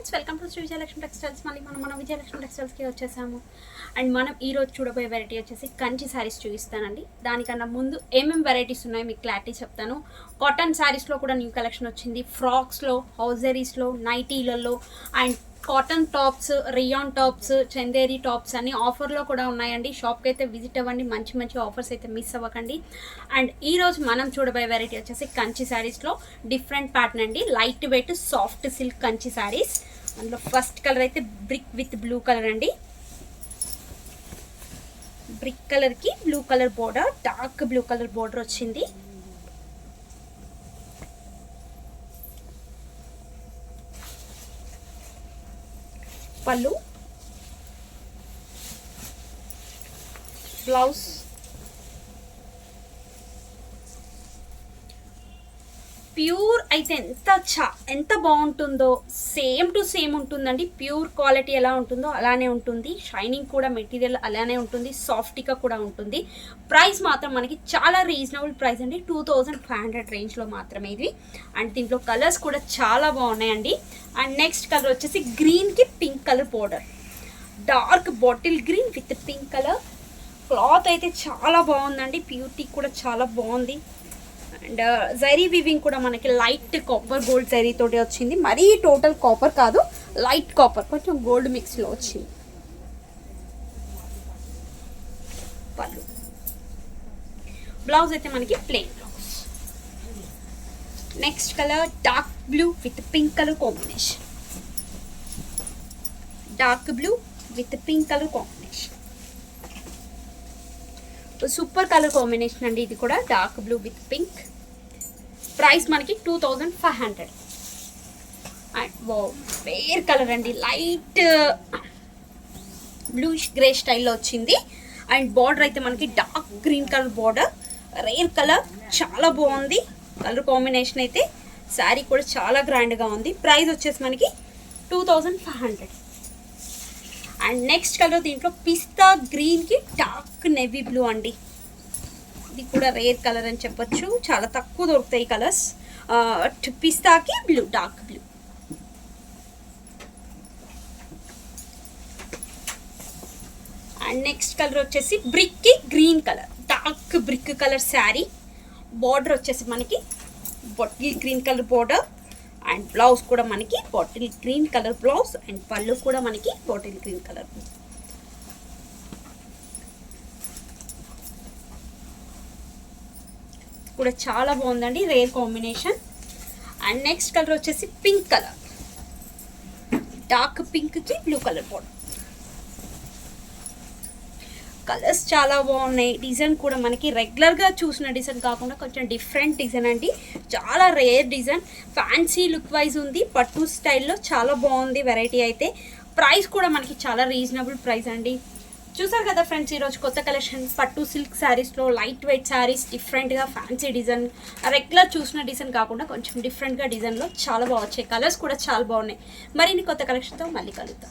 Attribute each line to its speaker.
Speaker 1: Friends, welcome to Shri Vijayalakshmi textiles. మళ్ళీ మన విజయలక్ష్మి టెక్స్టైల్స్కి వచ్చేసాము. అండ్ మనం ఈరోజు చూడబోయే వెరైటీ వచ్చేసి కంచి శారీస్ చూపిస్తానండి. దానికన్నా ముందు ఏమేమి వెరైటీస్ ఉన్నాయో మీకు క్లారిటీ చెప్తాను. కాటన్ శారీస్లో కూడా న్యూ కలెక్షన్ వచ్చింది. ఫ్రాక్స్లో, హౌజరీస్లో, నైటీలలో and cotton tops, rayon tops, Chanderi tops అన్ని ఆఫర్లో కూడా ఉన్నాయండి. షాప్కి అయితే విజిట్ అవ్వండి. మంచి మంచి ఆఫర్స్ అయితే మిస్ అవ్వకండి. అండ్ ఈరోజు మనం చూడబోయే వెరైటీ వచ్చేసి కంచి శారీస్లో డిఫరెంట్ ప్యాటర్న్ అండి. Light weight soft silk Kanchi saris. అందులో ఫస్ట్ కలర్ అయితే బ్రిక్ విత్ బ్లూ కలర్ అండి. బ్రిక్ కలర్కి blue colour border, dark blue colour border వచ్చింది. పళ్ళు, బ్లౌజ్, ప్యూర్ అయితే ఎంత బాగుంటుందో సేమ్ టు సేమ్ ఉంటుందండి. ప్యూర్ క్వాలిటీ ఎలా ఉంటుందో అలానే ఉంటుంది. షైనింగ్ కూడా మెటీరియల్ అలానే ఉంటుంది. సాఫ్ట్గా కూడా ఉంటుంది. ప్రైస్ మాత్రం మనకి చాలా రీజనబుల్ ప్రైస్ అండి. 2500 రేంజ్లో మాత్రమే ఇది. అండ్ దీంట్లో కలర్స్ కూడా చాలా బాగున్నాయండి. అండ్ నెక్స్ట్ కలర్ వచ్చేసి గ్రీన్కి pink colour border, dark bottle green with pink colour. Cloth అయితే చాలా బాగుందండి. ప్యూరిటీ కూడా చాలా బాగుంది. అండ్ జరీ వీవింగ్ కూడా మనకి లైట్ కాపర్ గోల్డ్ జరీ తోటి వచ్చింది. మరీ టోటల్ కాపర్ కాదు, లైట్ కాపర్, కొంచెం గోల్డ్ మిక్స్లో వచ్చింది. పళ్ళు, బ్లౌజ్ అయితే మనకి plain blouse. Next colour dark blue with pink colour combination. Dark blue with pink colour combination. Super colour combination అండి ఇది కూడా. Dark blue with pink. Price మనకి 2500. అండ్ రేర్ కలర్ అండి. లైట్ బ్లూష్ గ్రే స్టైల్లో వచ్చింది. And border అయితే మనకి dark green colour border. Rare colour, చాలా బాగుంది కలర్ కాంబినేషన్ అయితే. శారీ కూడా చాలా గ్రాండ్గా ఉంది. ప్రైస్ వచ్చేసి మనకి 2500. అండ్ నెక్స్ట్ కలర్ దీంట్లో పిస్తా గ్రీన్కి డార్క్ నేవీ బ్లూ అండి. ఇది కూడా రేర్ కలర్ అని చెప్పొచ్చు. చాలా తక్కువ దొరుకుతాయి కలర్స్. పిస్తాకి blue, dark blue. And next colour వచ్చేసి బ్రిక్కి green colour, dark brick colour sari. Border వచ్చేసి మనకి bottle green colour border. And blouse కూడా మనకి bottle green colour blouse. And పళ్ళు కూడా మనకి బాటిల్ గ్రీన్ కలర్. కూడా చాలా బాగుందండి, rare combination. And next colour వచ్చేసి పింక్ కలర్, డార్క్ పింక్కి బ్లూ కలర్ బార్డర్. కలర్స్ చాలా బాగున్నాయి. డిజైన్ కూడా మనకి రెగ్యులర్గా చూసిన డిజైన్ కాకుండా కొంచెం డిఫరెంట్ డిజైన్ అండి. చాలా rare design, fancy look wise ఉంది. పట్టు స్టైల్లో చాలా బాగుంది వెరైటీ అయితే. ప్రైస్ కూడా మనకి చాలా రీజనబుల్ ప్రైస్ అండి. చూసారు కదా ఫ్రెండ్స్, ఈరోజు కొత్త కలెక్షన్ పట్టు సిల్క్ శారీస్లో లైట్ వెయిట్ శారీస్, డిఫరెంట్గా ఫ్యాన్సీ డిజైన్. రెగ్యులర్ చూసిన డిజైన్ కాకుండా కొంచెం డిఫరెంట్గా డిజైన్లో చాలా బాగా వచ్చాయి. కలర్స్ కూడా చాలా బాగున్నాయి. మరిన్ని కొత్త కలెక్షన్తో మళ్ళీ కలుద్దాం.